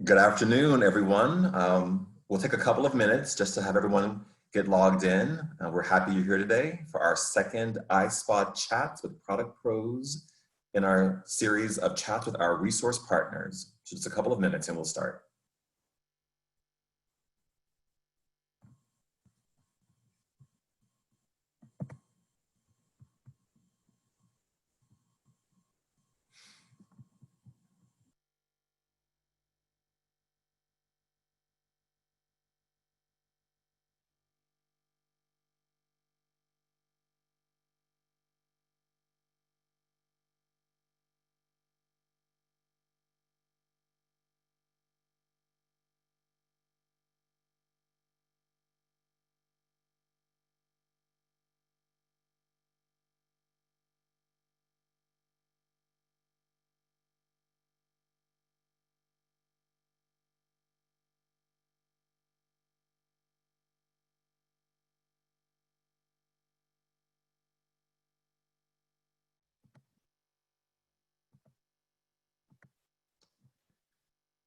Good afternoon, everyone. We'll take a couple of minutes just to have everyone get logged in. We're happy you're here today for our second ISPA Chats with Product Pros in our series of chats with our resource partners. So just a couple of minutes and we'll start.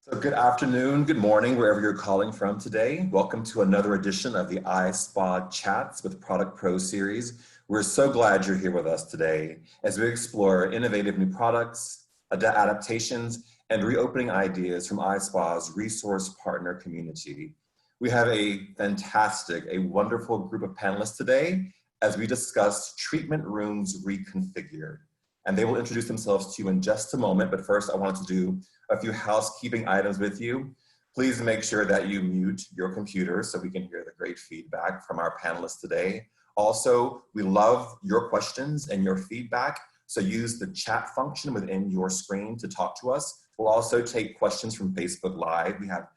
So good afternoon, good morning, wherever you're calling from today. Welcome to another edition of the ISPA Chats with Product Pro series. We're so glad you're here with us today as we explore innovative new products, adaptations, and reopening ideas from ISPA's resource partner community. We have a fantastic, a wonderful group of panelists today as we discuss treatment rooms reconfigured. And they will introduce themselves to you in just a moment, but first I wanted to do a few housekeeping items with you. Please make sure that you mute your computer so we can hear the great feedback from our panelists today. Also, we love your questions and your feedback, so use the chat function within your screen to talk to us. We'll also take questions from Facebook Live. We have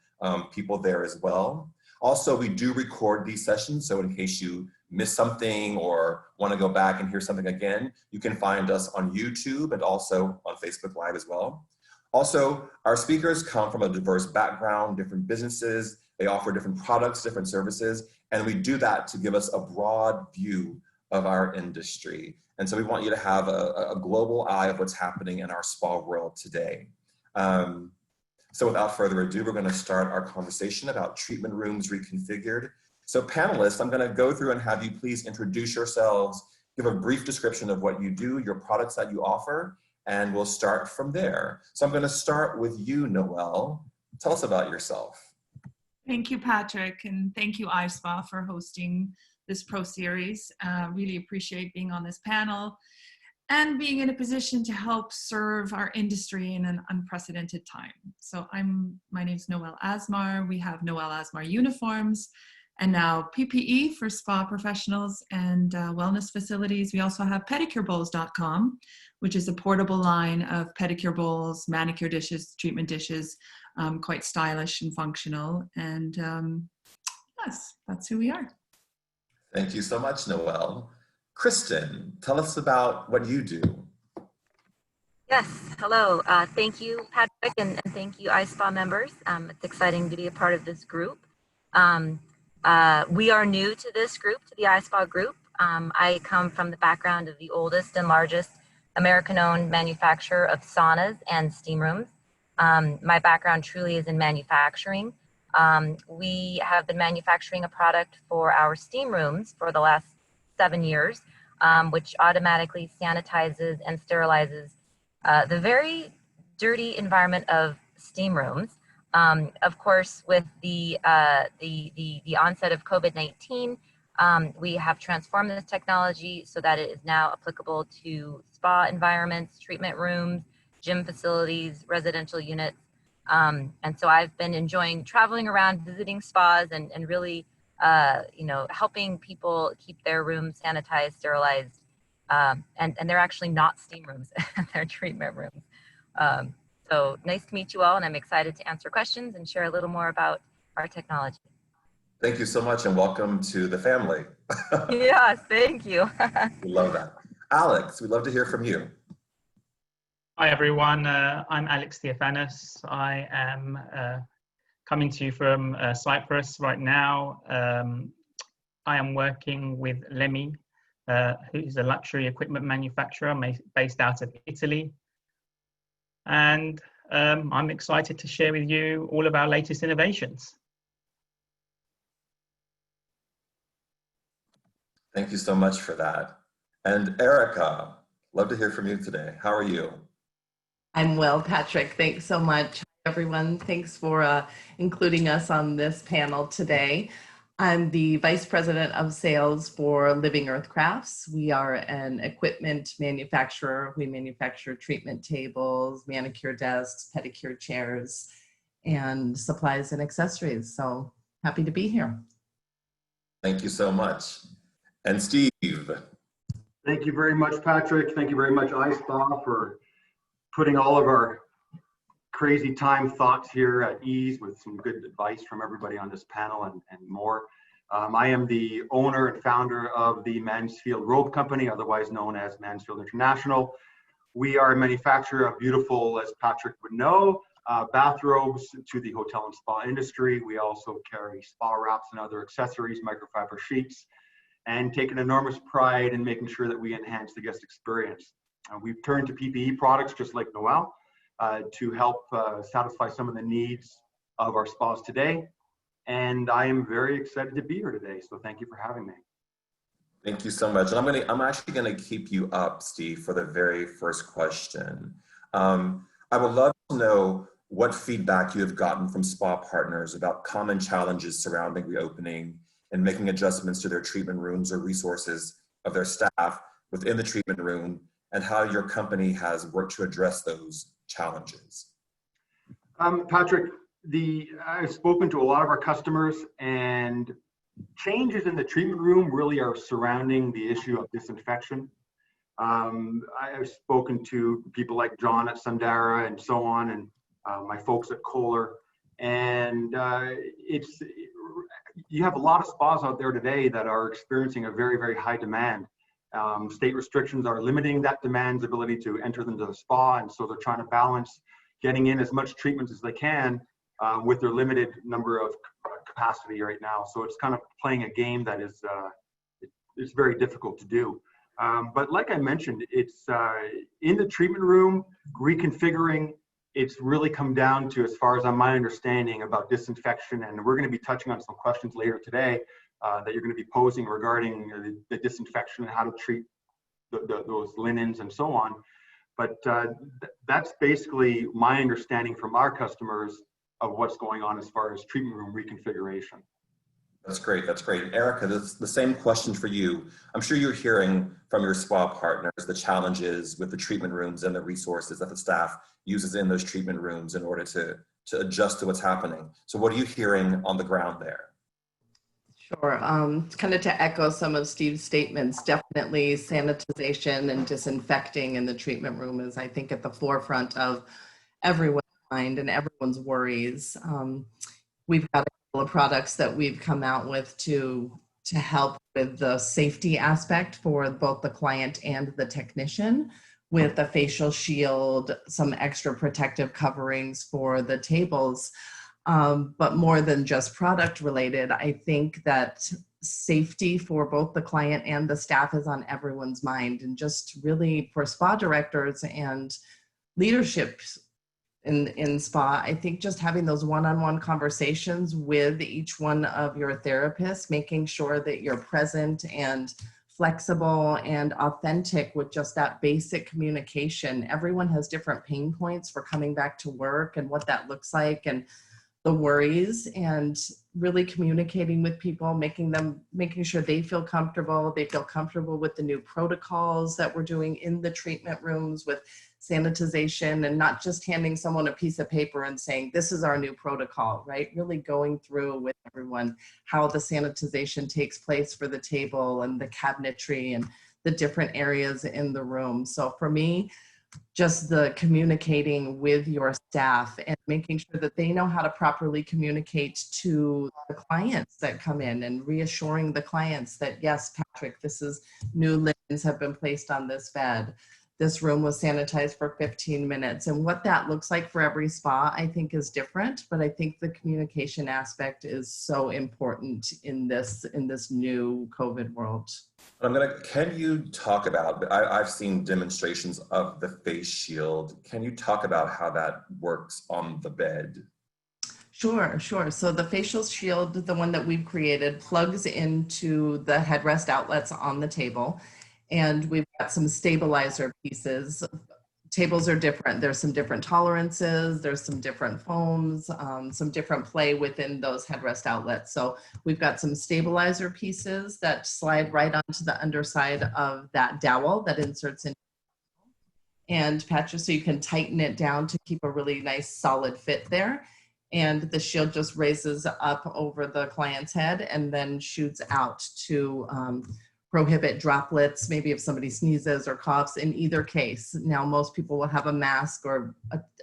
people there as well. Also, we do record these sessions, so in case you miss something or want to go back and hear something again, you can find us on YouTube and also on Facebook Live as well. Also, our speakers come from a diverse background, different businesses, they offer different products, different services, and we do that to give us a broad view of our industry. And so we want you to have a global eye of what's happening in our spa world today. So without further ado, we're going to start our conversation about treatment rooms reconfigured. So panelists, I'm going to go through and have you please introduce yourselves, give a brief description of what you do, your products that you offer, and we'll start from there. So I'm going to start with you, Noelle. Tell us about yourself. Thank you, Patrick, and thank you, ISPA, for hosting this Pro Series. Really appreciate being on this panel and being in a position to help serve our industry in an unprecedented time. So my name's Noelle Asmar. We have Noelle Asmar uniforms and now PPE for spa professionals and wellness facilities. We also have pedicurebowls.com, which is a portable line of pedicure bowls, manicure dishes, treatment dishes, quite stylish and functional. And yes, that's who we are. Thank you so much, Noelle. Kristen, tell us about what you do. Yes, hello. Thank you, Patrick, and thank you, ISPA members. It's exciting to be a part of this group. We are new to this group, to the ISPA group. I come from the background of the oldest and largest American-owned manufacturer of saunas and steam rooms. My background truly is in manufacturing. We have been manufacturing a product for our steam rooms for the last 7 years, which automatically sanitizes and sterilizes the very dirty environment of steam rooms. Of course, with the onset of COVID-19, we have transformed this technology so that it is now applicable to spa environments, treatment rooms, gym facilities, residential units. And so I've been enjoying traveling around, visiting spas, and really, helping people keep their rooms sanitized, sterilized, and they're actually not steam rooms, they're treatment rooms. So nice to meet you all, and I'm excited to answer questions and share a little more about our technology. Thank you so much and welcome to the family. Yes, thank you. We love that. Alex, we'd love to hear from you. Hi everyone, I'm Alex Theophanos. I am coming to you from Cyprus right now. I am working with Lemmy, who is a luxury equipment manufacturer based out of Italy. And I'm excited to share with you all of our latest innovations. Thank you so much for that. And Erica, love to hear from you today. How are you? I'm well, Patrick. Thanks so much, everyone. Thanks for including us on this panel today. I'm the Vice President of Sales for Living Earth Crafts. We are an equipment manufacturer. We manufacture treatment tables, manicure desks, pedicure chairs, and supplies and accessories. So happy to be here. Thank you so much. And Steve. Thank you very much, Patrick. Thank you very much, ISPA, for putting all of our crazy time thoughts here at ease with some good advice from everybody on this panel and more. I am the owner and founder of the Mansfield Robe Company, otherwise known as Mansfield International. We are a manufacturer of beautiful, as Patrick would know, bathrobes to the hotel and spa industry. We also carry spa wraps and other accessories, microfiber sheets, and take an enormous pride in making sure that we enhance the guest experience. We've turned to PPE products, just like Noel, to help satisfy some of the needs of our spas today. And I am very excited to be here today. So thank you for having me. Thank you so much. And I'm actually gonna keep you up, Steve, for the very first question. I would love to know what feedback you have gotten from spa partners about common challenges surrounding reopening and making adjustments to their treatment rooms or resources of their staff within the treatment room, and how your company has worked to address those challenges. Patrick, I've spoken to a lot of our customers, and changes in the treatment room really are surrounding the issue of disinfection. I've spoken to people like John at Sundara and so on, and my folks at Kohler, and you have a lot of spas out there today that are experiencing a very, very high demand. State restrictions are limiting that demand's ability to enter into the spa, and so they're trying to balance getting in as much treatment as they can with their limited number of capacity right now. So it's kind of playing a game that is it's very difficult to do. But like I mentioned, it's in the treatment room, reconfiguring. It's really come down to, as far as my understanding, about disinfection, and we're going to be touching on some questions later today that you're going to be posing regarding the disinfection and how to treat those linens and so on. But that's basically my understanding from our customers of what's going on as far as treatment room reconfiguration. That's great, that's great. Erica, this the same question for you. I'm sure you're hearing from your spa partners the challenges with the treatment rooms and the resources that the staff uses in those treatment rooms in order to adjust to what's happening. So what are you hearing on the ground there? Sure. Kind of to echo some of Steve's statements, definitely sanitization and disinfecting in the treatment room is, I think, at the forefront of everyone's mind and everyone's worries. We've got a couple of products that we've come out with to help with the safety aspect for both the client and the technician, with a facial shield, some extra protective coverings for the tables. But more than just product related, I think that safety for both the client and the staff is on everyone's mind, and just really for spa directors and leadership in spa, I think just having those one-on-one conversations with each one of your therapists, making sure that you're present and flexible and authentic with just that basic communication. Everyone has different pain points for coming back to work and what that looks like, and the worries, and really communicating with people, making sure they feel comfortable with the new protocols that we're doing in the treatment rooms with sanitization, and not just handing someone a piece of paper and saying, this is our new protocol, right? Really going through with everyone how the sanitization takes place for the table and the cabinetry and the different areas in the room. So for me, just the communicating with your staff and making sure that they know how to properly communicate to the clients that come in, and reassuring the clients that, yes, Patrick, this is new linens have been placed on this bed. this room was sanitized for 15 minutes. And what that looks like for every spa, I think is different, but I think the communication aspect is so important in this new COVID world. Can you talk about, I've seen demonstrations of the face shield. Can you talk about how that works on the bed? Sure. So the facial shield, the one that we've created, plugs into the headrest outlets on the table. And we've got some stabilizer pieces. Tables are different. There's some different tolerances. There's some different foams, some different play within those headrest outlets. So we've got some stabilizer pieces that slide right onto the underside of that dowel that inserts in. And Patrick, so you can tighten it down to keep a really nice solid fit there. And the shield just raises up over the client's head and then shoots out to prohibit droplets, maybe if somebody sneezes or coughs in either case. Now, most people will have a mask or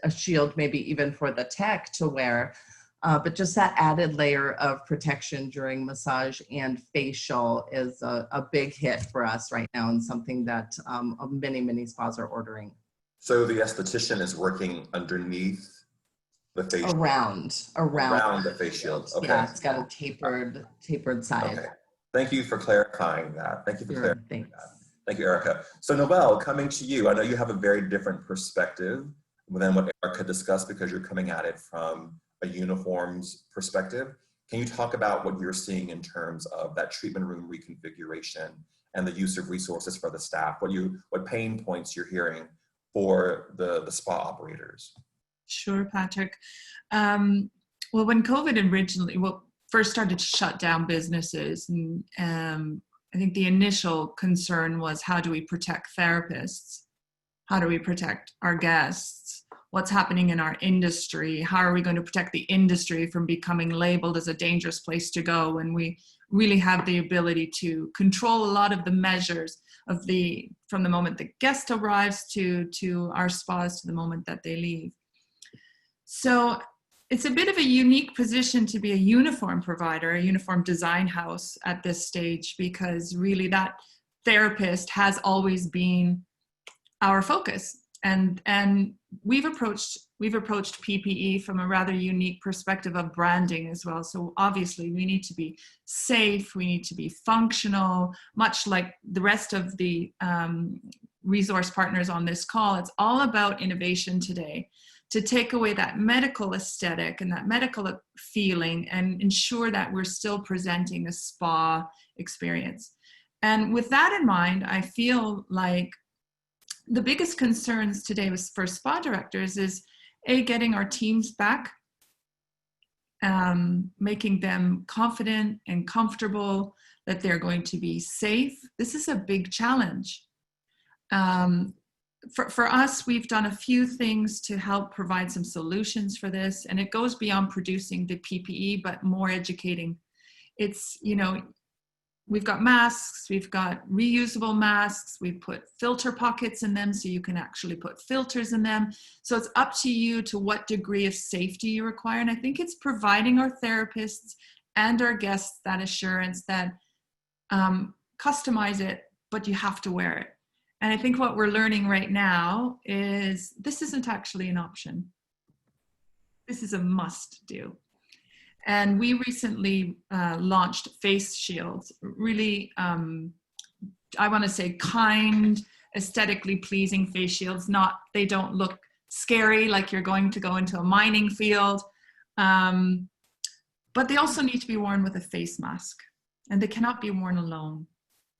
a shield, maybe even for the tech to wear, but just that added layer of protection during massage and facial is a big hit for us right now and something that many spas are ordering. So the esthetician is working underneath the face around the face shield. Okay. Yeah, it's got a tapered side. Okay. Thank you for clarifying that. Thank you for clarifying Thanks. that. Thank you, Erica. So Noelle, coming to you, I know you have a very different perspective than what Erica discussed because you're coming at it from a uniforms perspective. Can you talk about what you're seeing in terms of that treatment room reconfiguration and the use of resources for the staff? What pain points you're hearing for the spa operators? Sure, Patrick. Well, when COVID originally, first started to shut down businesses, and I think the initial concern was, how do we protect therapists? How do we protect our guests? What's happening in our industry? How are we going to protect the industry from becoming labeled as a dangerous place to go when we really have the ability to control a lot of the measures of from the moment the guest arrives to our spas to the moment that they leave. So it's a bit of a unique position to be a uniform provider, a uniform design house at this stage, because really that therapist has always been our focus. And we've approached PPE from a rather unique perspective of branding as well. So obviously we need to be safe, we need to be functional, much like the rest of the resource partners on this call. It's all about innovation today, to take away that medical aesthetic and that medical feeling and ensure that we're still presenting a spa experience. And with that in mind, I feel like the biggest concerns today for spa directors is getting our teams back, making them confident and comfortable that they're going to be safe. This is a big challenge. For us, we've done a few things to help provide some solutions for this, and it goes beyond producing the PPE, but more educating. It's, we've got masks, we've got reusable masks, we put filter pockets in them so you can actually put filters in them. So it's up to you to what degree of safety you require. And I think it's providing our therapists and our guests that assurance that customize it, but you have to wear it. And I think what we're learning right now is this isn't actually an option. This is a must do. And we recently launched face shields, really, I want to say kind, aesthetically pleasing face shields. They don't look scary like you're going to go into a mining field, but they also need to be worn with a face mask, and they cannot be worn alone.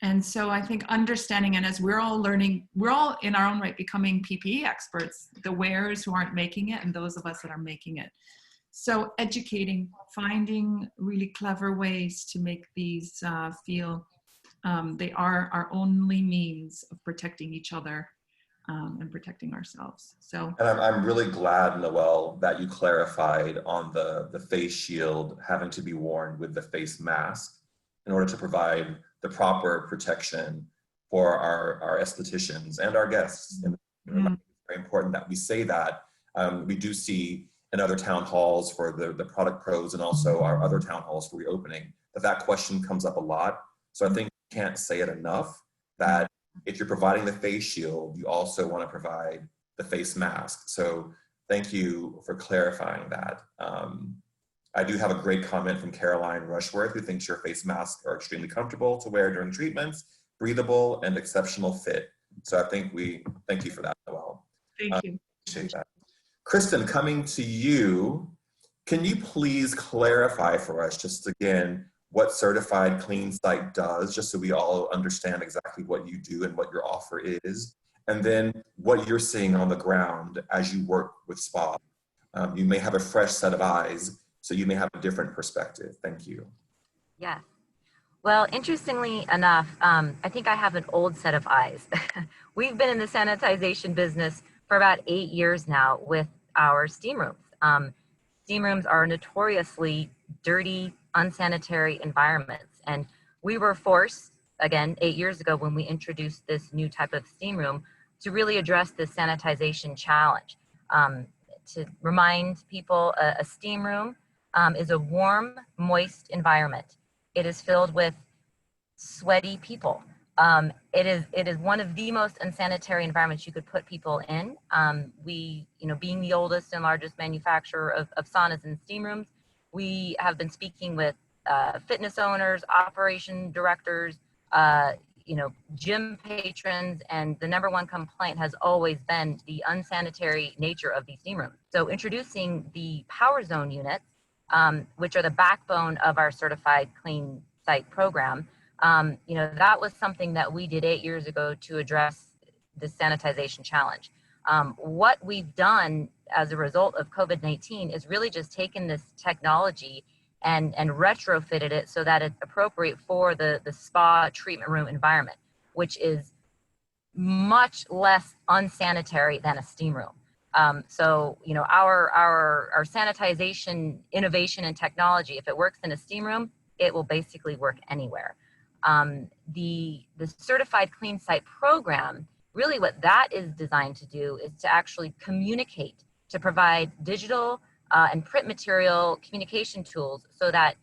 And so I think understanding, and as we're all learning, we're all in our own right becoming PPE experts, the wearers who aren't making it and those of us that are making it. So educating, finding really clever ways to make these feel they are our only means of protecting each other and protecting ourselves. So, and I'm really glad, Noelle, that you clarified on the face shield having to be worn with the face mask in order to provide the proper protection for our estheticians and our guests. And it's very important that we say that. We do see in other town halls for the product pros and also our other town halls for reopening, that question comes up a lot. So I think we can't say it enough, that if you're providing the face shield, you also want to provide the face mask. So thank you for clarifying that. I do have a great comment from Caroline Rushworth, who thinks your face masks are extremely comfortable to wear during treatments, breathable, and exceptional fit. So I think we thank you for that as well. Thank you. Appreciate that. Kristen, coming to you, can you please clarify for us just again what Certified Clean Site does, just so we all understand exactly what you do and what your offer is, and then what you're seeing on the ground as you work with spa. You may have a fresh set of eyes, so you may have a different perspective. Thank you. Yes. Well, interestingly enough, I think I have an old set of eyes. We've been in the sanitization business for about 8 years now with our steam rooms. Steam rooms are notoriously dirty, unsanitary environments. And we were forced, again, 8 years ago when we introduced this new type of steam room, to really address this sanitization challenge. To remind people, a steam room is a warm, moist environment. It is filled with sweaty people. It is one of the most unsanitary environments you could put people in. We, being the oldest and largest manufacturer of saunas and steam rooms, we have been speaking with fitness owners, operation directors, gym patrons, and the number one complaint has always been the unsanitary nature of these steam rooms. So introducing the Power Zone units, which are the backbone of our Certified Clean Site program, that was something that we did 8 years ago to address the sanitization challenge. What we've done as a result of COVID-19 is really just taken this technology and retrofitted it so that it's appropriate for the spa treatment room environment, which is much less unsanitary than a steam room. So, our sanitization innovation and technology, if it works in a steam room, it will basically work anywhere. The Certified Clean Site program, really what that is designed to do is to actually communicate, to provide digital and print material communication tools so that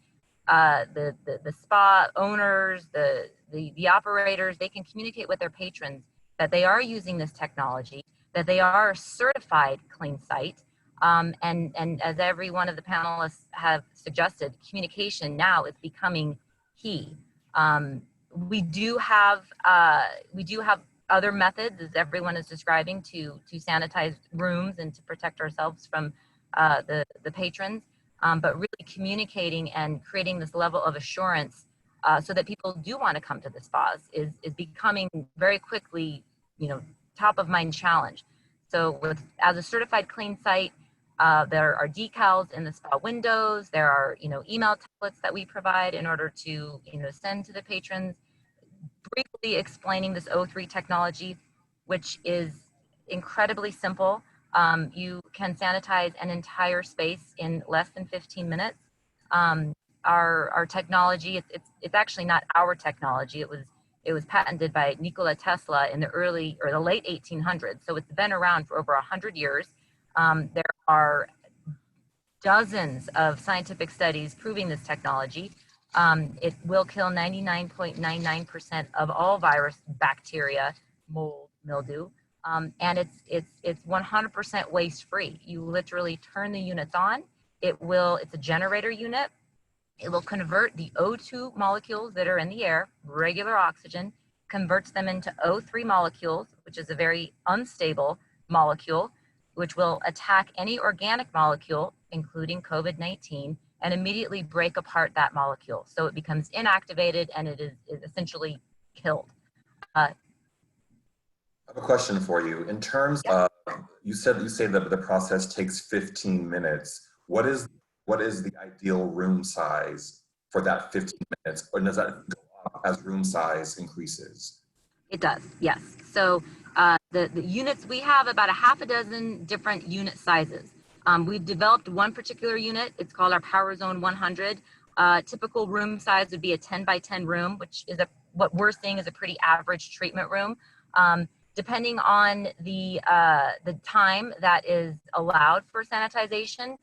the spa owners, the operators, they can communicate with their patrons that they are using this technology, that they are a certified clean site. And as every one of the panelists have suggested, communication now is becoming key. We do have other methods, as everyone is describing, to sanitize rooms and to protect ourselves from the patrons, but really communicating and creating this level of assurance so that people do want to come to the spas is becoming very quickly, top of mind challenge. So as a certified clean site, there are decals in the spa windows. There are, email templates that we provide in order to, send to the patrons, briefly explaining this O3 technology, which is incredibly simple. You can sanitize an entire space in less than 15 minutes. Our technology, it's actually not our technology. It was patented by Nikola Tesla in the late 1800s. So it's been around for over 100 years. There are dozens of scientific studies proving this technology. It will kill 99.99% of all virus, bacteria, mold, mildew, and it's 100% waste free. You literally turn the units on. It's a generator unit. It will convert the O2 molecules that are in the air, regular oxygen, converts them into O3 molecules, which is a very unstable molecule, which will attack any organic molecule, including COVID-19, and immediately break apart that molecule. So it becomes inactivated and it is essentially killed. I have a question for you. In terms of, you say that the process takes 15 minutes. What is the ideal room size for that 15 minutes? Or does that go up as room size increases? It does, yes. So the units, we have about a half a dozen different unit sizes. We've developed one particular unit. It's called our Power Zone 100. Typical room size would be a 10 by 10 room, which is what we're seeing is a pretty average treatment room. Depending on the time that is allowed for sanitization,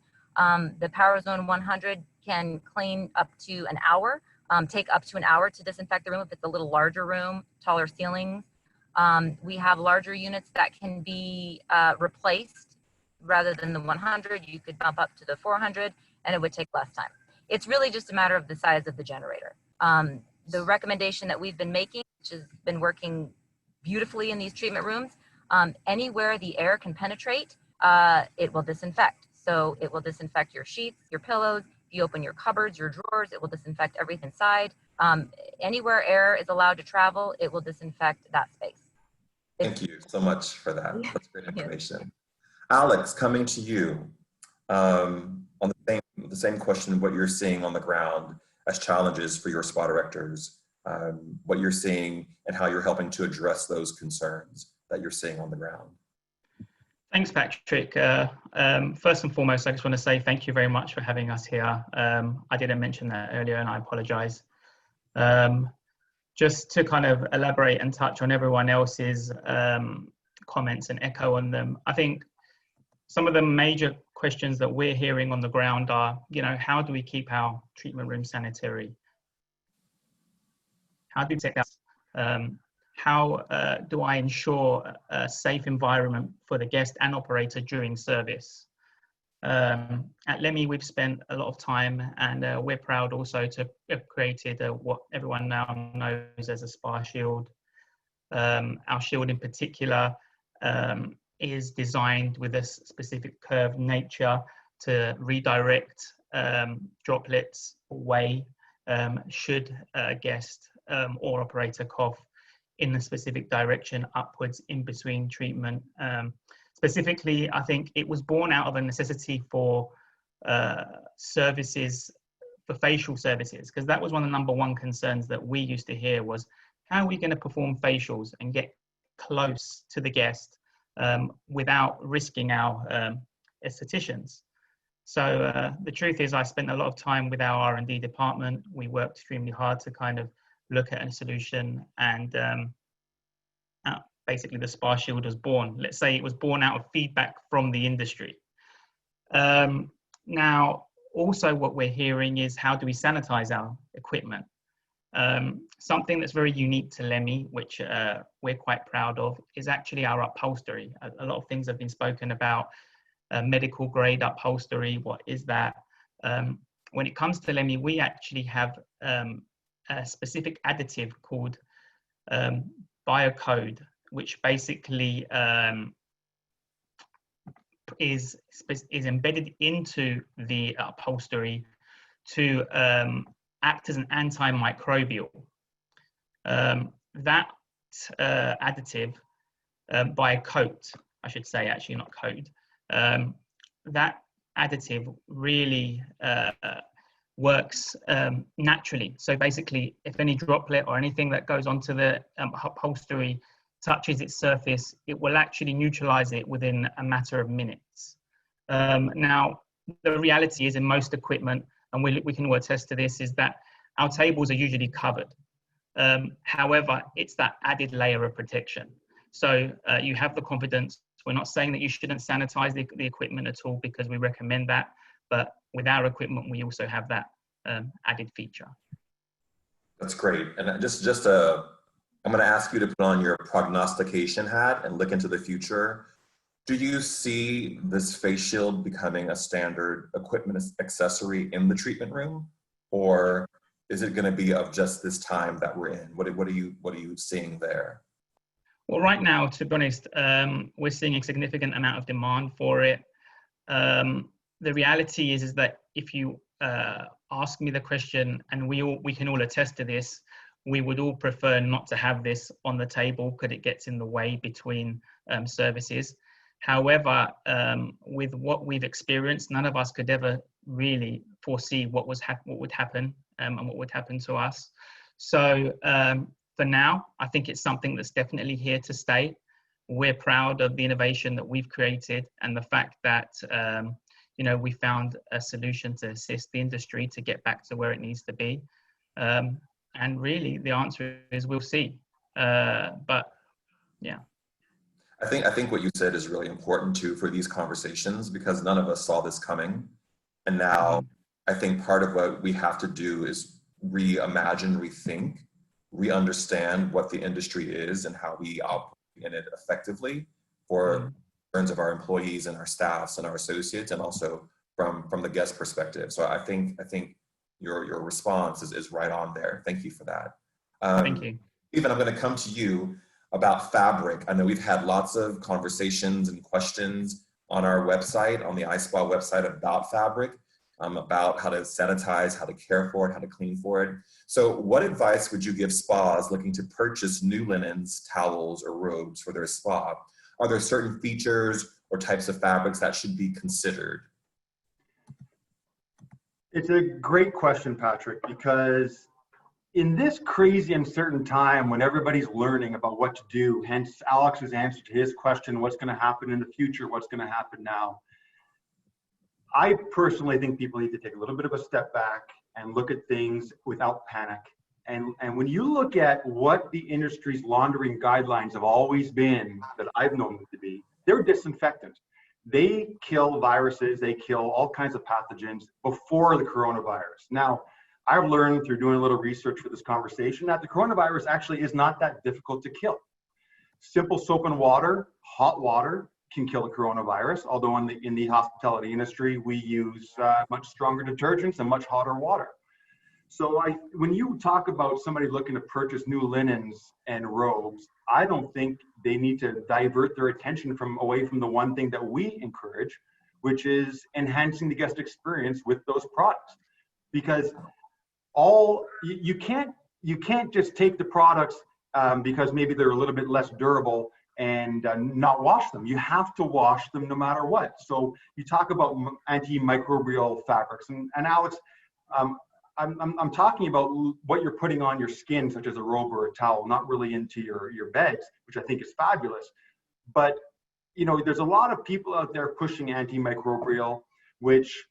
the Power Zone 100 can clean up to an hour, take up to an hour to disinfect the room if it's a little larger room, taller ceilings. We have larger units that can be replaced. Rather than the 100, you could bump up to the 400 and it would take less time. It's really just a matter of the size of the generator. The recommendation that we've been making, which has been working beautifully in these treatment rooms, anywhere the air can penetrate, it will disinfect. So it will disinfect your sheets, your pillows. If you open your cupboards, your drawers, it will disinfect everything inside. Anywhere air is allowed to travel, it will disinfect that space. Thank you so much for that. That's great information. Alex, coming to you on the same question, what you're seeing on the ground as challenges for your spa directors, what you're seeing and how you're helping to address those concerns that you're seeing on the ground. Thanks, Patrick. First and foremost, I just want to say thank you very much for having us here. I didn't mention that earlier and I apologize. Just to kind of elaborate and touch on everyone else's comments and echo on them, I think some of the major questions that we're hearing on the ground are, how do we keep our treatment room sanitary? How do we take that? How do I ensure a safe environment for the guest and operator during service? At Lemmy, we've spent a lot of time, and we're proud also to have created what everyone now knows as a spa shield. Our shield in particular is designed with a specific curved nature to redirect droplets away should a guest or operator cough in the specific direction upwards in between treatment. Specifically, I think it was born out of a necessity for services, for facial services, because that was one of the #1 concerns that we used to hear was, how are we going to perform facials and get close to the guest without risking our estheticians? So the truth is I spent a lot of time with our R&D department. We worked extremely hard to kind of look at a solution, and basically the Spa Shield was born. Let's say it was born out of feedback from the industry. Now, also what we're hearing is, how do we sanitize our equipment? Something that's very unique to Lemmy, which we're quite proud of, is actually our upholstery. A lot of things have been spoken about, medical grade upholstery. What is that? When it comes to Lemmy, we actually have a specific additive called Biocode, which basically is embedded into the upholstery to act as an antimicrobial. That additive, Biocoat, I should say, actually not code, that additive really works naturally. So basically, if any droplet or anything that goes onto the upholstery touches its surface, it will actually neutralize it within a matter of minutes. Now, the reality is in most equipment, and we can all attest to this, is that our tables are usually covered. However, it's that added layer of protection. So you have the confidence. We're not saying that you shouldn't sanitize the equipment at all, because we recommend that. But with our equipment, we also have that added feature. That's great. And I'm going to ask you to put on your prognostication hat and look into the future. Do you see this face shield becoming a standard equipment accessory in the treatment room, or is it going to be of just this time that we're in? What are you seeing there? Well, right now, to be honest, we're seeing a significant amount of demand for it. The reality is that if you ask me the question, and we can all attest to this, we would all prefer not to have this on the table because it gets in the way between services. However, with what we've experienced, none of us could ever really foresee what would happen and what would happen to us. So for now, I think it's something that's definitely here to stay. We're proud of the innovation that we've created and the fact that we found a solution to assist the industry to get back to where it needs to be. And really, the answer is we'll see. But yeah. I think what you said is really important too for these conversations, because none of us saw this coming. And now I think part of what we have to do is reimagine, rethink re-understand what the industry is and how we operate in it effectively for concerns of our employees and our staffs and our associates, and also from the guest perspective. So I think your response is right on there. Thank you for that. Thank you. Stephen, I'm going to come to you about fabric. I know we've had lots of conversations and questions on our website, on the ISPA website, about fabric, about how to sanitize, how to care for it, how to clean for it. So what advice would you give spas looking to purchase new linens, towels, or robes for their spa? Are there certain features or types of fabrics that should be considered? It's a great question, Patrick, because in this crazy uncertain time when everybody's learning about what to do, hence Alex's answer to his question, what's going to happen in the future, what's going to happen now, I personally think people need to take a little bit of a step back and look at things without panic. And when you look at what the industry's laundering guidelines have always been, that I've known them to be, they're disinfectant. They kill viruses, they kill all kinds of pathogens before the coronavirus. Now, I've learned through doing a little research for this conversation that the coronavirus actually is not that difficult to kill. Simple soap and water, hot water can kill a coronavirus, although in the hospitality industry, we use much stronger detergents and much hotter water. So when you talk about somebody looking to purchase new linens and robes, I don't think they need to divert their attention away from the one thing that we encourage, which is enhancing the guest experience with those products. Because you can't just take the products because maybe they're a little bit less durable and not wash them. You have to wash them no matter what. So you talk about anti-microbial fabrics, and Alex, I'm talking about what you're putting on your skin, such as a robe or a towel, not really into your beds, which I think is fabulous. But you know, there's a lot of people out there pushing antimicrobial, which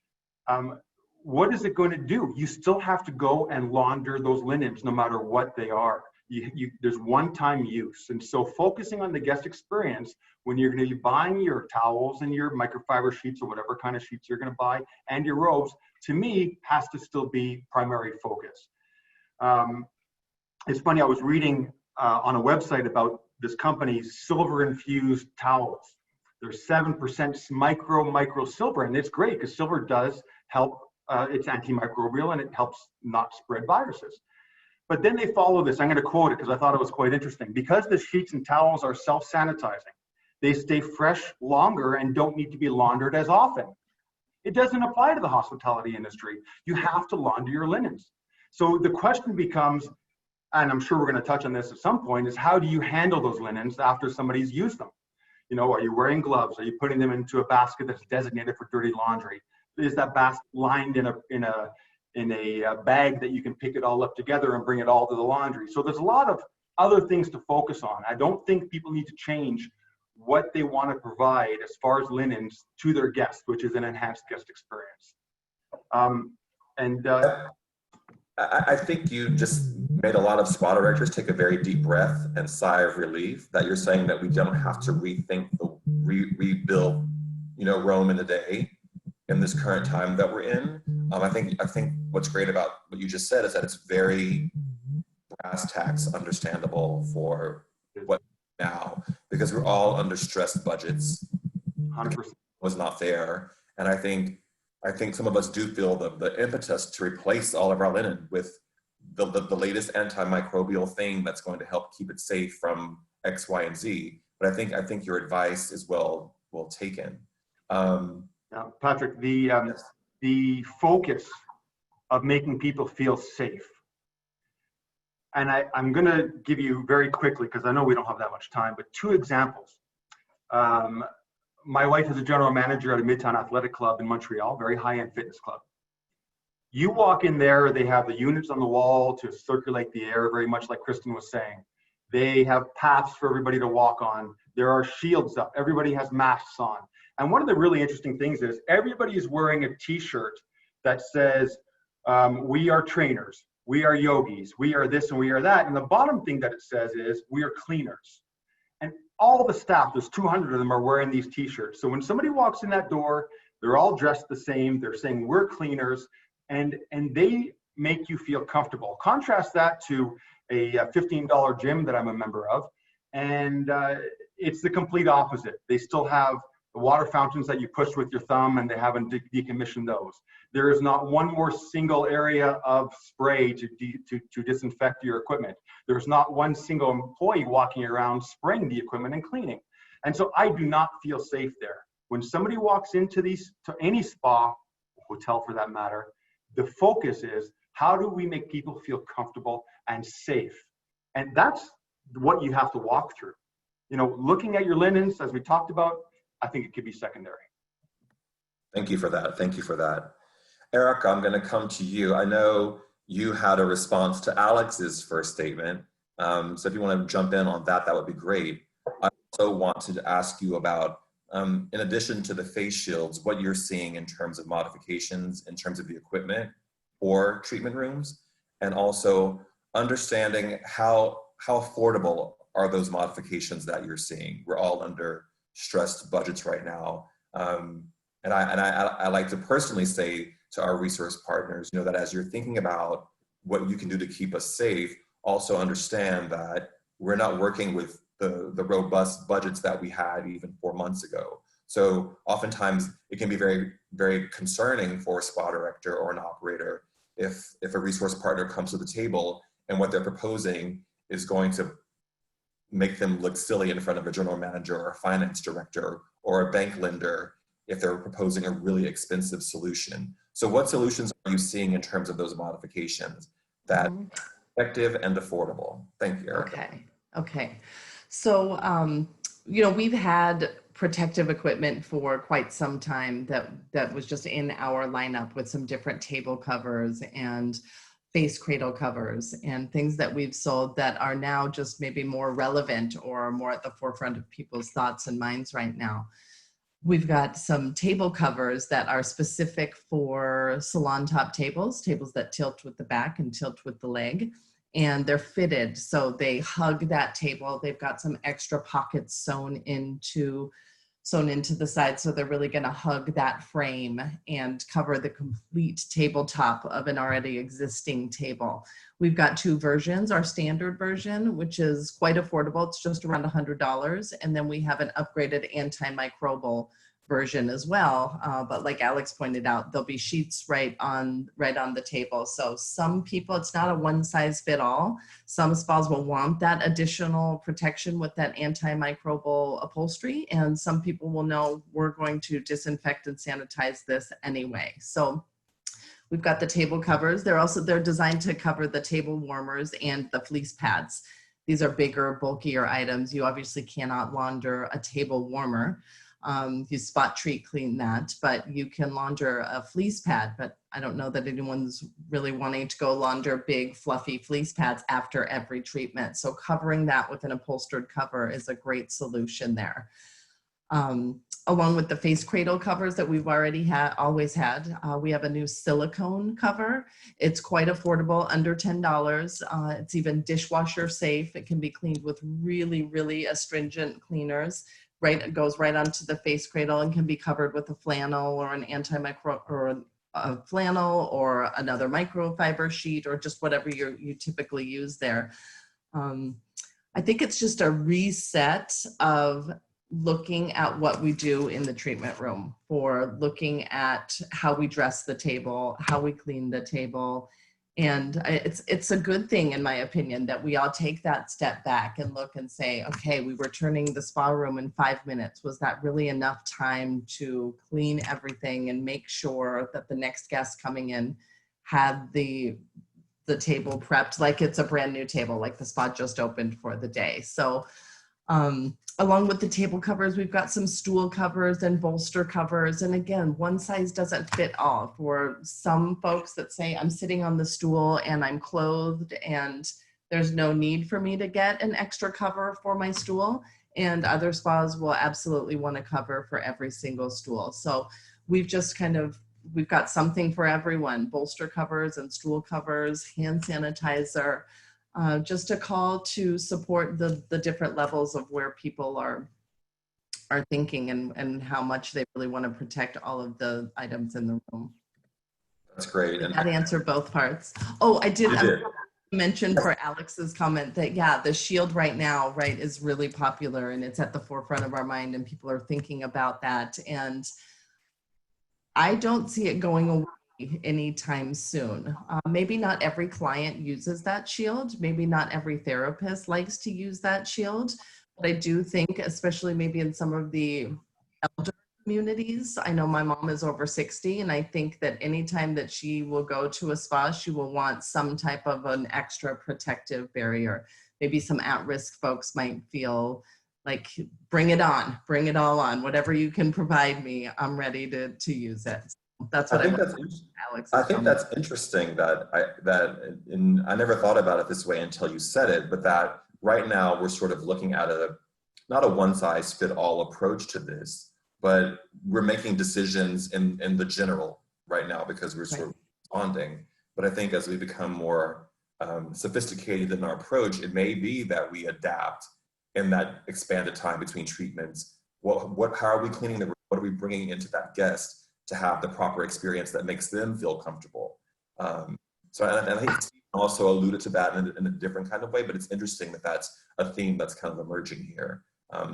what is it going to do? You still have to go and launder those linens no matter what they are. There's one-time use. And so focusing on the guest experience when you're going to be buying your towels and your microfiber sheets or whatever kind of sheets you're going to buy and your robes, to me, has to still be primary focus. It's funny, I was reading on a website about this company's silver infused towels. There's 7% micro silver, and it's great because silver does help, it's antimicrobial and it helps not spread viruses. But then they follow this, I'm going to quote it because I thought it was quite interesting. Because the sheets and towels are self-sanitizing, they stay fresh longer and don't need to be laundered as often. It doesn't apply to the hospitality industry. You have to launder your linens. So the question becomes, and I'm sure we're going to touch on this at some point, is how do you handle those linens after somebody's used them? You know, are you wearing gloves? Are you putting them into a basket that's designated for dirty laundry? Is that basket lined in a bag that you can pick it all up together and bring it all to the laundry? So there's a lot of other things to focus on. I don't think people need to change what they want to provide as far as linens to their guests, which is an enhanced guest experience. I think you just made a lot of spa directors take a very deep breath and sigh of relief that you're saying that we don't have to rethink rebuild, you know, Rome in a day in this current time that we're in. I think what's great about what you just said is that it's very brass tacks understandable for what now, because we're all under stressed budgets. 100% was not there, and I think some of us do feel the impetus to replace all of our linen with the latest antimicrobial thing that's going to help keep it safe from X, Y, and Z. But I think your advice is well taken. Patrick, the focus of making people feel safe. And I'm going to give you very quickly, because I know we don't have that much time, but 2 examples. My wife is a general manager at a Midtown Athletic Club in Montreal, very high-end fitness club. You walk in there, they have the units on the wall to circulate the air, very much like Kristen was saying. They have paths for everybody to walk on. There are shields up. Everybody has masks on. And one of the really interesting things is everybody is wearing a t-shirt that says, we are trainers, we are yogis, we are this and we are that. And the bottom thing that it says is, we are cleaners. And all the staff, there's 200 of them, are wearing these t-shirts. So when somebody walks in that door, they're all dressed the same. They're saying, we're cleaners. And they make you feel comfortable. Contrast that to a $15 gym that I'm a member of, and it's the complete opposite. They still have the water fountains that you push with your thumb, and they haven't decommissioned those. There is not one more single area of spray to disinfect your equipment. There's not one single employee walking around spraying the equipment and cleaning. And so I do not feel safe there. When somebody walks into to any spa, hotel for that matter, the focus is, how do we make people feel comfortable and safe? And that's what you have to walk through. You know, looking at your linens, as we talked about, I think it could be secondary. Thank you for that. Thank you for that. Eric, I'm going to come to you. I know you had a response to Alex's first statement. So if you want to jump in on that, that would be great. I also wanted to ask you about, in addition to the face shields, what you're seeing in terms of modifications, in terms of the equipment for treatment rooms, and also understanding how affordable are those modifications that you're seeing. We're all under stressed budgets right now. And I like to personally say to our resource partners, you know, that as you're thinking about what you can do to keep us safe, also understand that we're not working with the robust budgets that we had even 4 months ago. So oftentimes it can be very, very concerning for a spa director or an operator if a resource partner comes to the table and what they're proposing is going to make them look silly in front of a general manager or a finance director or a bank lender if they're proposing a really expensive solution. So what solutions are you seeing in terms of those modifications that are effective and affordable? Thank you, Erica. Okay. So, you know, we've had protective equipment for quite some time that was just in our lineup with some different table covers and face cradle covers and things that we've sold that are now just maybe more relevant or more at the forefront of people's thoughts and minds right now. We've got some table covers that are specific for salon top tables that tilt with the back and tilt with the leg, and they're fitted so they hug that table. They've got some extra pockets sewn into the side, so they're really going to hug that frame and cover the complete tabletop of an already existing table. We've got two versions, our standard version, which is quite affordable. It's just around $100. And then we have an upgraded antimicrobial version as well. But like Alex pointed out, there'll be sheets right on the table. So some people, it's not a one size fit all. Some spas will want that additional protection with that antimicrobial upholstery. And some people will know we're going to disinfect and sanitize this anyway. So we've got the table covers. They're designed to cover the table warmers and the fleece pads. These are bigger, bulkier items. You obviously cannot launder a table warmer. You spot treat clean that, but you can launder a fleece pad, but I don't know that anyone's really wanting to go launder big fluffy fleece pads after every treatment. So covering that with an upholstered cover is a great solution there. Along with the face cradle covers that we've always had, we have a new silicone cover. It's quite affordable, under $10. It's even dishwasher safe. It can be cleaned with really, really astringent cleaners. Right, it goes right onto the face cradle and can be covered with a flannel or an or a flannel or another microfiber sheet or just whatever you typically use there. I think it's just a reset of looking at what we do in the treatment room, for looking at how we dress the table, how we clean the table. And it's a good thing, in my opinion, that we all take that step back and look and say, okay, we were turning the spa room in 5 minutes. Was that really enough time to clean everything and make sure that the next guest coming in had the table prepped like it's a brand new table, like the spa just opened for the day? So along with the table covers, we've got some stool covers and bolster covers. And again, one size doesn't fit all. For some folks that say, I'm sitting on the stool and I'm clothed and there's no need for me to get an extra cover for my stool. And other spas will absolutely want to cover for every single stool. So we've just we've got something for everyone: bolster covers and stool covers, hand sanitizer. Just a call to support the different levels of where people are thinking and how much they really want to protect all of the items in the room. That's great. Did And that answer both parts? Oh, I did. you did. Mention for Alex's comment that, yeah, the shield right now, right, is really popular and it's at the forefront of our mind and people are thinking about that. And I don't see it going away anytime soon. Maybe not every client uses that shield. Maybe not every therapist likes to use that shield. But I do think, especially maybe in some of the elder communities, I know my mom is over 60, and I think that anytime that she will go to a spa, she will want some type of an extra protective barrier. Maybe some at-risk folks might feel like, bring it on, bring it all on. Whatever you can provide me, I'm ready to use it. That's what I think Alex. I think that's interesting that I never thought about it this way until you said it, but that right now we're sort of looking at not a one-size-fit-all approach to this, but we're making decisions in the general right now because we're sort of responding. But I think as we become more sophisticated in our approach, it may be that we adapt in that expanded time between treatments. How are we cleaning the room? What are we bringing into that guest to have the proper experience that makes them feel comfortable? So I think Steve also alluded to that in a different kind of way, but it's interesting that that's a theme that's kind of emerging here.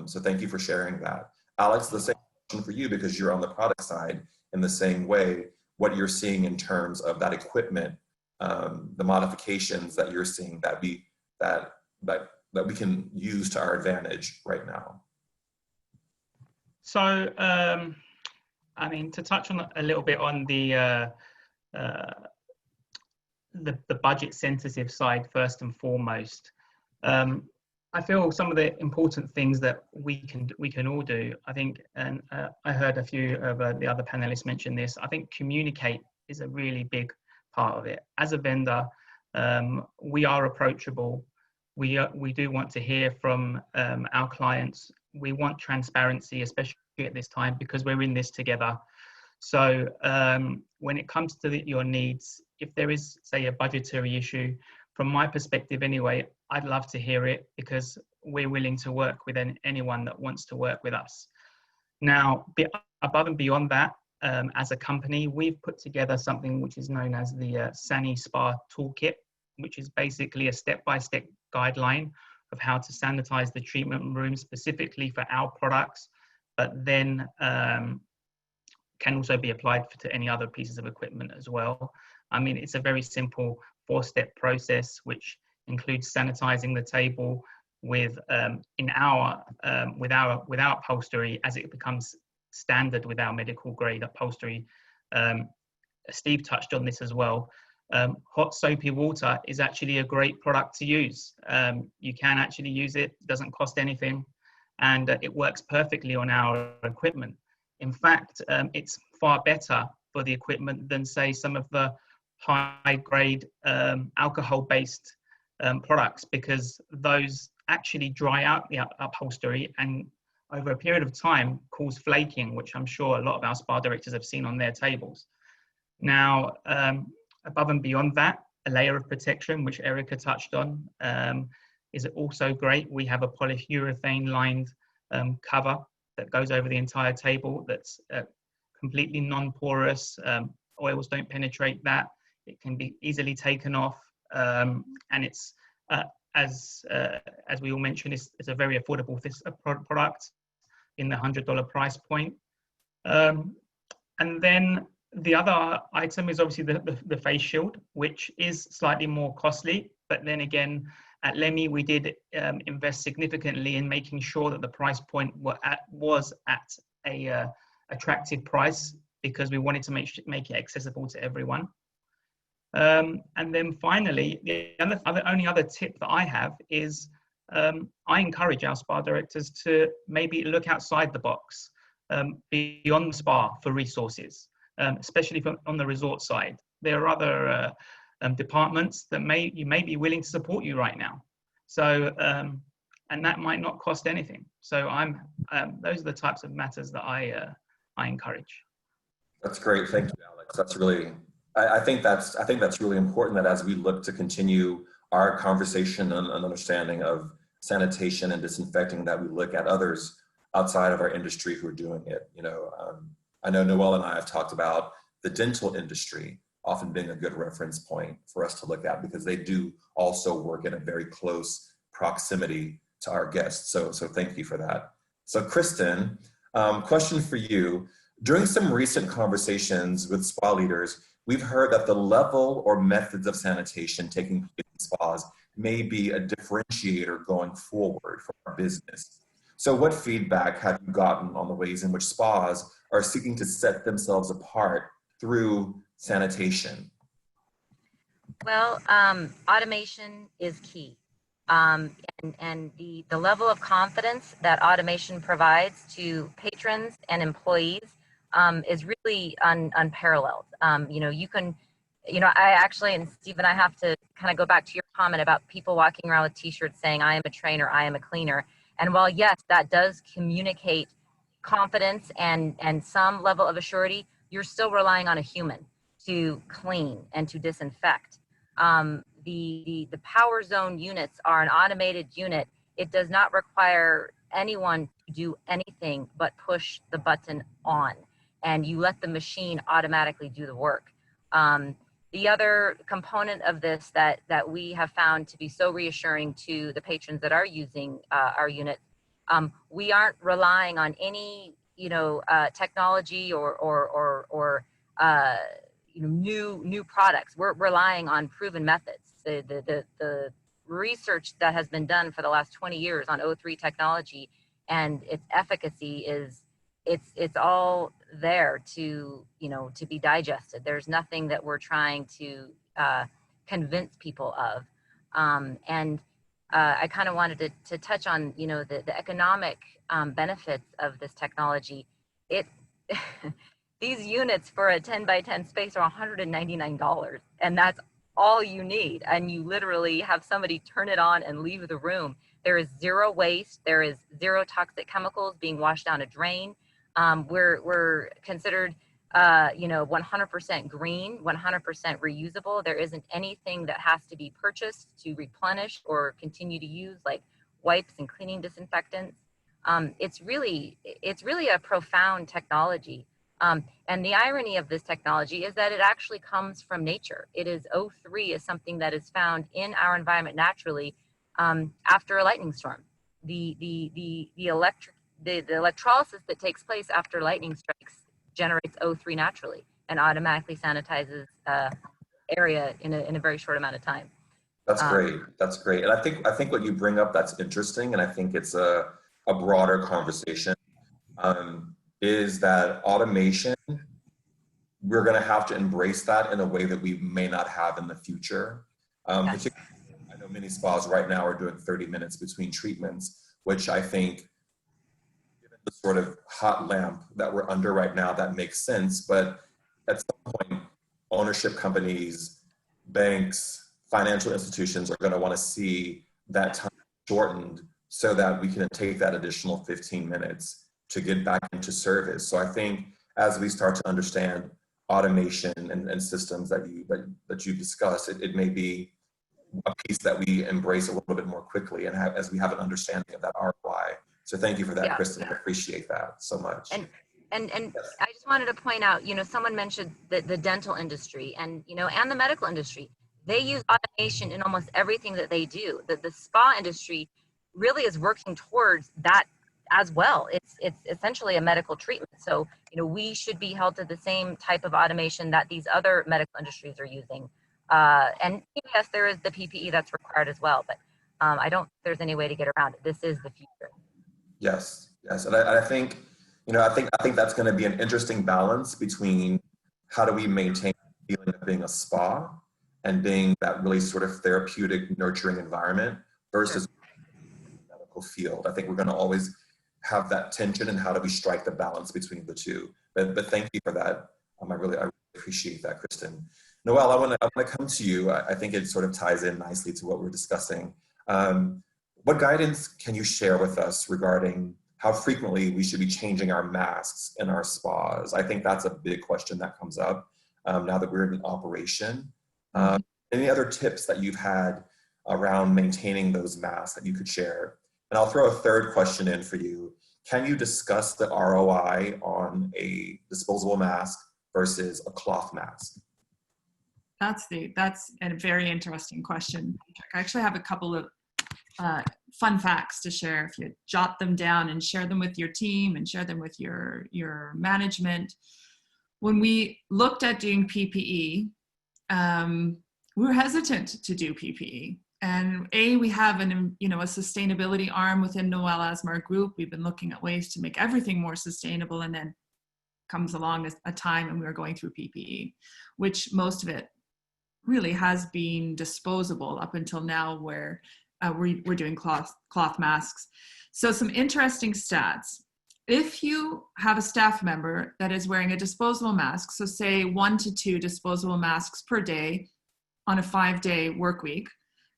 So thank you for sharing that. Alex, the same question for you, because you're on the product side in the same way, what you're seeing in terms of that equipment, the modifications that you're seeing that we can use to our advantage right now. So, I mean, to touch on a little bit on the budget sensitive side first and foremost, I feel some of the important things that we can all do, I think, and I heard a few of the other panelists mention this, I think communicate is a really big part of it. As a vendor, we are approachable. We do want to hear from our clients. We want transparency, especially at this time, because we're in this together. So when it comes to your needs, if there is, say, a budgetary issue, from my perspective anyway, I'd love to hear it because we're willing to work with anyone that wants to work with us. Now, above and beyond that, as a company, we've put together something which is known as the Sani Spa Toolkit, which is basically a step-by-step guideline of how to sanitize the treatment room specifically for our products, but then can also be applied to any other pieces of equipment as well. I mean, it's a very simple 4-step process, which includes sanitizing the table with our upholstery as it becomes standard with our medical grade upholstery. Steve touched on this as well. Hot soapy water is actually a great product to use. You can actually use it, doesn't cost anything, and it works perfectly on our equipment. In fact, it's far better for the equipment than, say, some of the high-grade alcohol-based products, because those actually dry out the upholstery and over a period of time cause flaking, which I'm sure a lot of our spa directors have seen on their tables. Now, above and beyond that, a layer of protection, which Erica touched on, is also great. We have a polyurethane-lined cover that goes over the entire table that's completely non-porous. Oils don't penetrate that. It can be easily taken off, and it's as we all mentioned, it's a very affordable product in the $100 price point. And then the other item is obviously the face shield, which is slightly more costly. But then again, at Lemmy, we did invest significantly in making sure that the price point was at a attractive price, because we wanted to make it accessible to everyone. And then finally, the only other tip that I have is I encourage our spa directors to maybe look outside the box, beyond the spa for resources, especially on the resort side. There are other departments that may be willing to support you right now. So, and that might not cost anything. So those are the types of matters that I encourage. That's great. Thank you, Alex. That's really, I think that's really important, that as we look to continue our conversation and understanding of sanitation and disinfecting, that we look at others outside of our industry who are doing it. You know, I know Noelle and I have talked about the dental industry often being a good reference point for us to look at, because they do also work in a very close proximity to our guests. So thank you for that. So Kristen, question for you. During some recent conversations with spa leaders, we've heard that the level or methods of sanitation taking place in spas may be a differentiator going forward for our business. So what feedback have you gotten on the ways in which spas are seeking to set themselves apart through sanitation? Well, automation is key. And the level of confidence that automation provides to patrons and employees is really unparalleled. I actually, and Steve and I have to kind of go back to your comment about people walking around with t-shirts saying, I am a trainer, I am a cleaner. And while yes, that does communicate confidence and some level of assurity, you're still relying on a human to clean and to disinfect. The power zone units are an automated unit. It does not require anyone to do anything but push the button on, and you let the machine automatically do the work. The other component of this that we have found to be so reassuring to the patrons that are using our unit, we aren't relying on any technology or new products. We're relying on proven methods. The research that has been done for the last 20 years on O3 technology and its efficacy is it's all there to be digested. There's nothing that we're trying to convince people of. I kind of wanted to touch on the economic benefits of this technology. These units for a 10 by 10 space are $199, and that's all you need. And you literally have somebody turn it on and leave the room. There is zero waste. There is zero toxic chemicals being washed down a drain. We're considered 100% green, 100% reusable. There isn't anything that has to be purchased to replenish or continue to use, like wipes and cleaning disinfectants. It's really a profound technology. And the irony of this technology is that it actually comes from nature. O3 is something that is found in our environment naturally after a lightning storm. The electrolysis that takes place after lightning strikes generates O3 naturally and automatically sanitizes area in a very short amount of time. That's great. That's great. And I think what you bring up that's interesting, and I think it's a broader conversation, is that automation, we're going to have to embrace that in a way that we may not have in the future. Yes. I know many spas right now are doing 30 minutes between treatments, which I think, given the sort of hot lamp that we're under right now, that makes sense. But at some point, ownership companies, banks, financial institutions are going to want to see that time shortened so that we can take that additional 15 minutes to get back into service. So I think as we start to understand automation and systems that you discussed, it may be a piece that we embrace a little bit more quickly and as we have an understanding of that ROI. So thank you for that, Kristen. I appreciate that so much. And Yes. I just wanted to point out, someone mentioned the dental industry and the medical industry. They use automation in almost everything that they do. The spa industry really is working towards that as well. It's essentially a medical treatment. So, we should be held to the same type of automation that these other medical industries are using. And yes, there is the PPE that's required as well, but I don't think there's any way to get around it. This is the future. Yes. And I think, I think that's going to be an interesting balance between how do we maintain the feeling of being a spa and being that really sort of therapeutic, nurturing environment versus the medical field. I think we're going to always have that tension, and how do we strike the balance between the two. But thank you for that. I really appreciate that, Kristen. Noelle, I want to come to you. I think it sort of ties in nicely to what we're discussing. What guidance can you share with us regarding how frequently we should be changing our masks in our spas? I think that's a big question that comes up now that we're in operation. Any other tips that you've had around maintaining those masks that you could share? And I'll throw a third question in for you. Can you discuss the ROI on a disposable mask versus a cloth mask? That's a very interesting question. I actually have a couple of fun facts to share. If you jot them down and share them with your team and share them with your management. When we looked at doing PPE, we were hesitant to do PPE. And we have a sustainability arm within Noel Asmar Group. We've been looking at ways to make everything more sustainable, and then comes along a time and we were going through PPE, which most of it really has been disposable up until now, where we're doing cloth masks. So some interesting stats. If you have a staff member that is wearing a disposable mask, so say 1 to 2 disposable masks per day on a 5-day work week,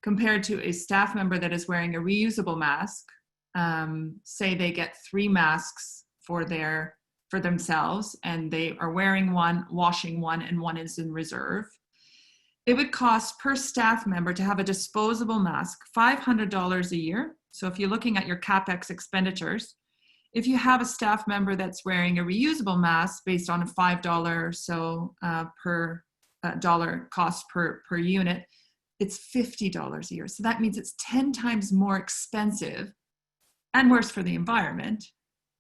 compared to a staff member that is wearing a reusable mask, say they get 3 masks for themselves, and they are wearing one, washing one, and one is in reserve. It would cost per staff member to have a disposable mask $500 a year. So if you're looking at your CapEx expenditures, if you have a staff member that's wearing a reusable mask based on a $5 or so per dollar cost per unit, it's $50 a year. So that means it's 10 times more expensive and worse for the environment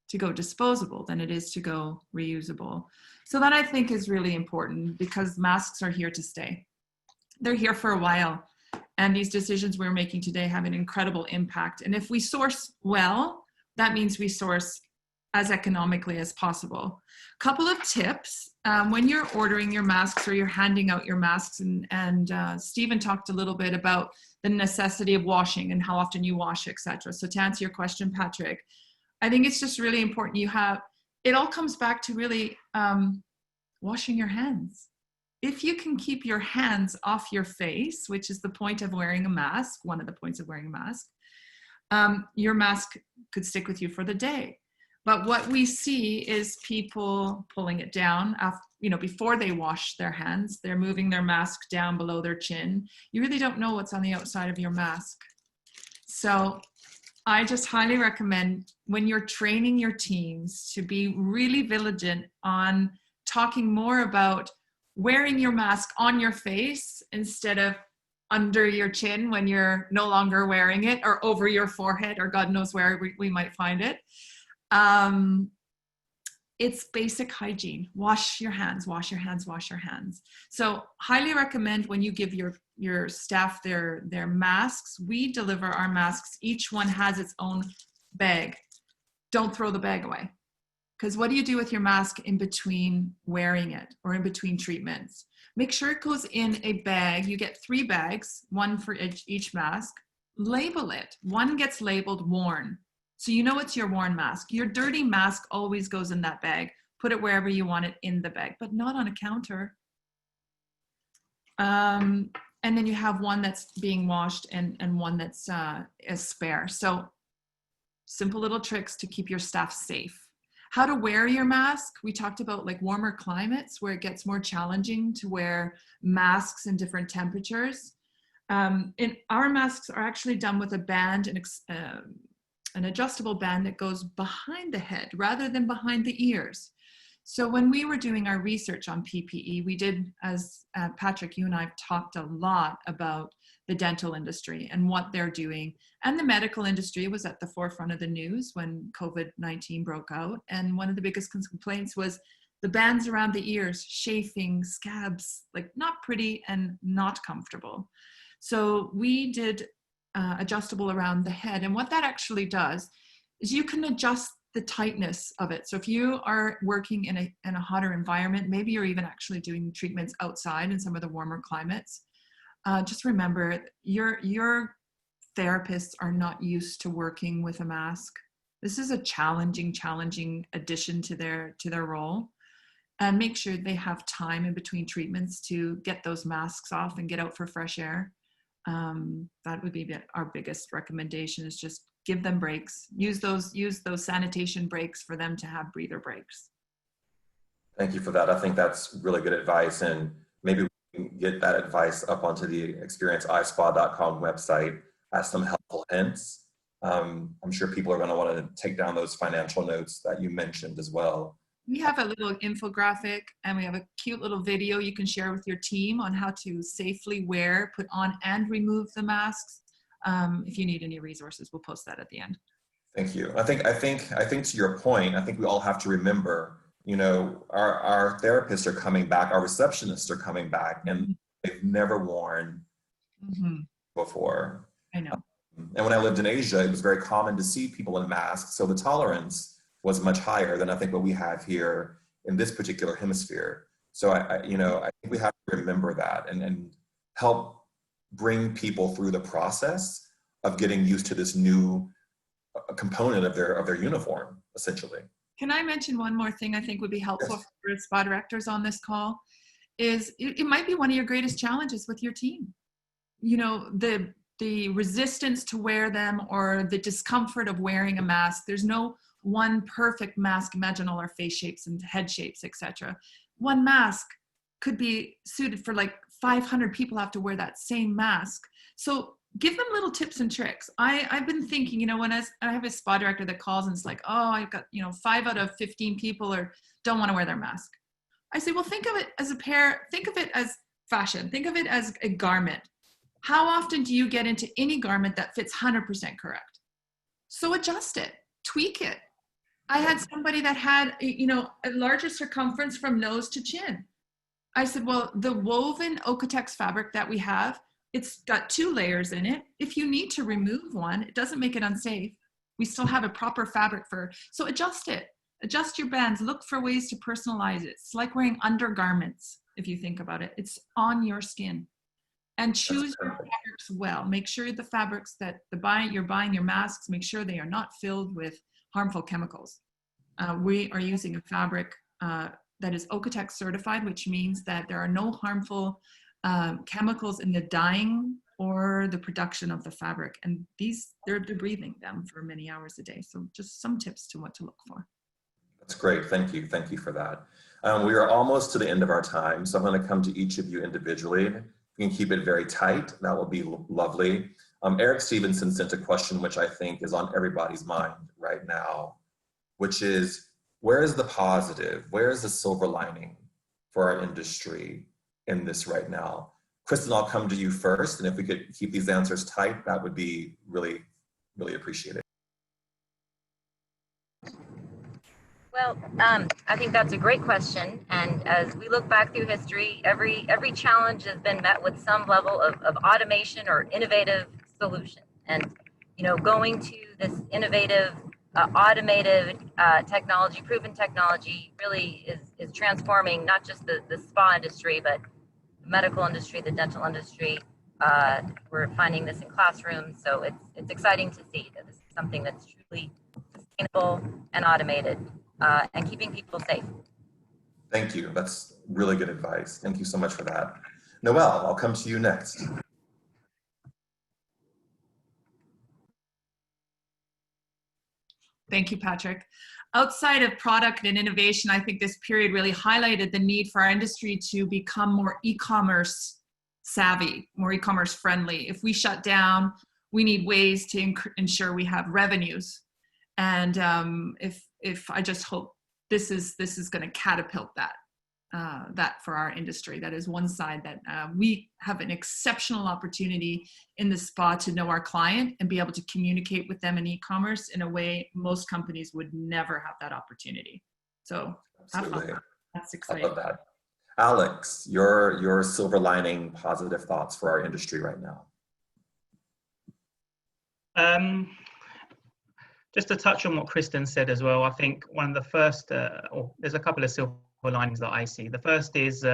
to go disposable than it is to go reusable. So that, I think, is really important, because masks are here to stay. They're here for a while, and these decisions we're making today have an incredible impact. And if we source well, that means we source as economically as possible. Couple of tips when you're ordering your masks or you're handing out your masks, and Stephen talked a little bit about the necessity of washing and how often you wash, etc. So to answer your question, Patrick, I think it's just really important it all comes back to really washing your hands. If you can keep your hands off your face, which is the point of wearing a mask, one of the points of wearing a mask, your mask could stick with you for the day. But what we see is people pulling it down before they wash their hands. They're moving their mask down below their chin. You really don't know what's on the outside of your mask. So I just highly recommend, when you're training your teams, to be really vigilant on talking more about wearing your mask on your face instead of under your chin when you're no longer wearing it, or over your forehead, or God knows where we might find it. It's basic hygiene. Wash your hands, wash your hands, wash your hands. So highly recommend, when you give your staff their masks, we deliver our masks. Each one has its own bag. Don't throw the bag away. Because what do you do with your mask in between wearing it or in between treatments? Make sure it goes in a bag. You get 3 bags, one for each mask. Label it. One gets labeled worn, so you know it's your worn mask. Your dirty mask always goes in that bag. Put it wherever you want it in the bag, but not on a counter. And then you have one that's being washed and one that's a spare. So simple little tricks to keep your staff safe. How to wear your mask. We talked about like warmer climates where it gets more challenging to wear masks in different temperatures. Our masks are actually done with a band, an adjustable band that goes behind the head rather than behind the ears. So when we were doing our research on PPE, we did, as Patrick, you and I have talked a lot about the dental industry and what they're doing. And the medical industry was at the forefront of the news when COVID-19 broke out. And one of the biggest complaints was the bands around the ears, chafing, scabs, like not pretty and not comfortable. So we did adjustable around the head. And what that actually does is you can adjust the tightness of it. So if you are working in a hotter environment, maybe you're even actually doing treatments outside in some of the warmer climates, just remember your therapists are not used to working with a mask. This is a challenging addition to their role. And make sure they have time in between treatments to get those masks off and get out for fresh air. That would be our biggest recommendation, is just give them breaks. Use those sanitation breaks for them to have breather breaks. Thank you for that. I think that's really good advice, and maybe we can get that advice up onto the experienceispa.com website as some helpful hints. I'm sure people are going to want to take down those financial notes that you mentioned as well. We have a little infographic and we have a cute little video you can share with your team on how to safely wear, put on and remove the masks. If you need any resources, we'll post that at the end. Thank you. I think to your point, I think we all have to remember, you know, our therapists are coming back, our receptionists are coming back, and they've never worn before. I know. And when I lived in Asia, it was very common to see people in masks, so the tolerance was much higher than I think what we have here in this particular hemisphere. So I think we have to remember that and help bring people through the process of getting used to this new component of their uniform, essentially. Can I mention one more thing I think would be helpful for spa directors on this call? Is it might be one of your greatest challenges with your team. You know, the resistance to wear them or the discomfort of wearing a mask. There's no one perfect mask. Imagine all our face shapes and head shapes, etc. One mask could be suited for like 500 people have to wear that same mask. So give them little tips and tricks. I've been thinking, you know, when I have a spa director that calls and it's like, oh, I've got, 5 out of 15 people don't want to wear their mask. I say, well, think of it as think of it as fashion. Think of it as a garment. How often do you get into any garment that fits 100% correct? So adjust it, tweak it. I had somebody that had, a larger circumference from nose to chin. I said, well, the woven Okotex fabric that we have, it's got 2 layers in it. If you need to remove one, it doesn't make it unsafe. We still have a proper fabric so adjust it. Adjust your bands, look for ways to personalize it. It's like wearing undergarments, if you think about it. It's on your skin. And choose your fabrics well. Make sure the fabrics that you're buying your masks, make sure they are not filled with harmful chemicals. We are using a fabric that is Okotex certified, which means that there are no harmful chemicals in the dyeing or the production of the fabric. And they're breathing them for many hours a day. So just some tips to what to look for. That's great. Thank you. Thank you for that. We are almost to the end of our time. So I'm going to come to each of you individually. You can keep it very tight. That will be lovely. Eric Stevenson sent a question, which I think is on everybody's mind right now, which is, where is the positive? Where is the silver lining for our industry in this right now? Kristen, I'll come to you first. And if we could keep these answers tight, that would be really, really appreciated. Well, I think that's a great question. And as we look back through history, every challenge has been met with some level of automation or innovative solution. And, going to this innovative, automated technology, proven technology really is transforming not just the spa industry, but the medical industry, the dental industry. We're finding this in classrooms. So it's exciting to see that this is something that's truly sustainable and automated. And keeping people safe. Thank you. That's really good advice. Thank you so much for that. Noelle, I'll come to you next. Thank you, Patrick. Outside of product and innovation, I think this period really highlighted the need for our industry to become more e-commerce savvy, more e-commerce friendly. If we shut down, we need ways to ensure we have revenues. And if I just hope this is going to catapult that for our industry. That is one side that we have an exceptional opportunity in the spa to know our client and be able to communicate with them in e-commerce in a way most companies would never have that opportunity. So absolutely, that's exciting. I love that. Alex, your silver lining positive thoughts for our industry right now. Just to touch on what Kristen said as well, I think one of the first, there's a couple of silver linings that I see. The first is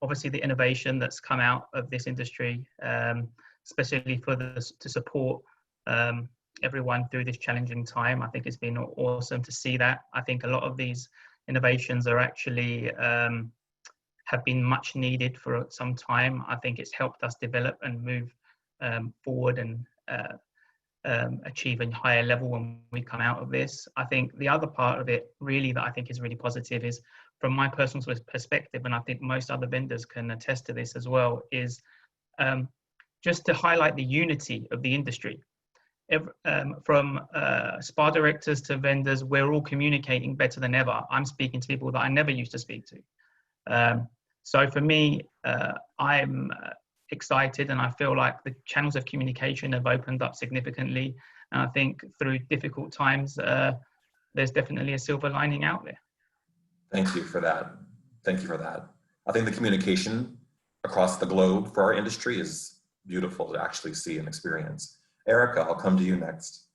obviously the innovation that's come out of this industry, especially to support everyone through this challenging time. I think it's been awesome to see that. I think a lot of these innovations are actually have been much needed for some time. I think it's helped us develop and move forward and achieve a higher level when we come out of this. I think the other part of it really that I think is really positive is, from my personal perspective, and I think most other vendors can attest to this as well, is just to highlight the unity of the industry. from spa directors to vendors, we're all communicating better than ever. I'm speaking to people that I never used to speak to. So for me, I'm excited, and I feel like the channels of communication have opened up significantly. And I think through difficult times, there's definitely a silver lining out there. Thank you for that. Thank you for that. I think the communication across the globe for our industry is beautiful to actually see and experience. Erica, I'll come to you next.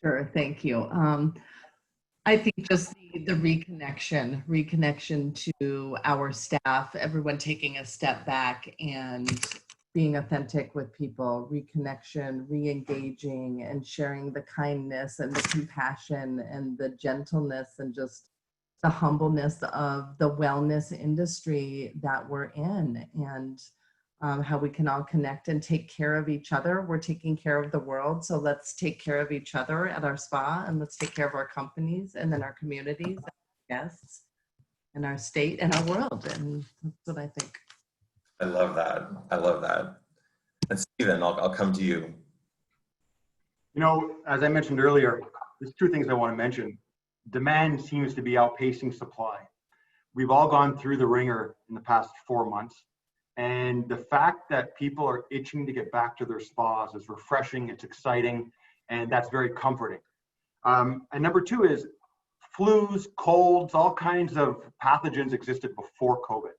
Sure, thank you. I think just the reconnection to our staff, everyone taking a step back and being authentic with people, reconnection, re-engaging, and sharing the kindness and the compassion and the gentleness and just the humbleness of the wellness industry that we're in, and how we can all connect and take care of each other. We're taking care of the world, so let's take care of each other at our spa, and let's take care of our companies and then our communities, and our guests, and our state and our world. And that's what I think. I love that. I love that. And Stephen, I'll come to you. You know, as I mentioned earlier, there's two things I want to mention. Demand seems to be outpacing supply. We've all gone through the ringer in the past 4 months. And the fact that people are itching to get back to their spas is refreshing, it's exciting, and that's very comforting. And number two is flus, colds, all kinds of pathogens existed before COVID.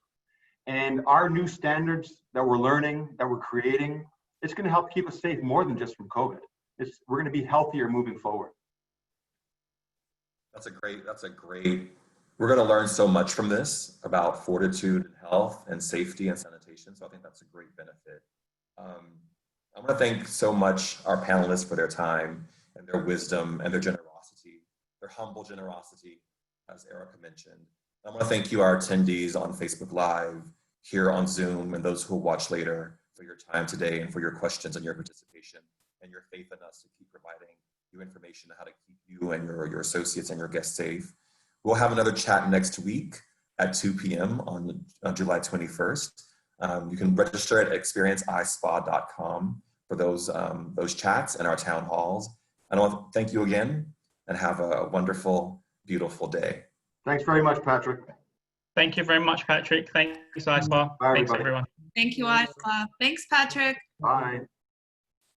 And our new standards that we're learning, that we're creating, it's going to help keep us safe more than just from COVID. We're going to be healthier moving forward. That's a great, we're going to learn so much from this about fortitude and health and safety and sanitation. So I think that's a great benefit. I want to thank so much our panelists for their time and their wisdom and their generosity, their humble generosity, as Erica mentioned. I want to thank you, our attendees on Facebook Live, here on Zoom, and those who will watch later, for your time today and for your questions and your participation and your faith in us to keep providing you information on how to keep you and your associates and your guests safe. We'll have another chat next week at 2 p.m. on July 21st. You can register at experienceispa.com for those chats and our town halls. And I want to thank you again and have a wonderful, beautiful day. Thanks very much, Patrick. Thank you very much, Patrick. Thanks, ISPA. Bye, Thanks, everybody. everyone. Thank you, ISPA. Thanks, Patrick. Bye.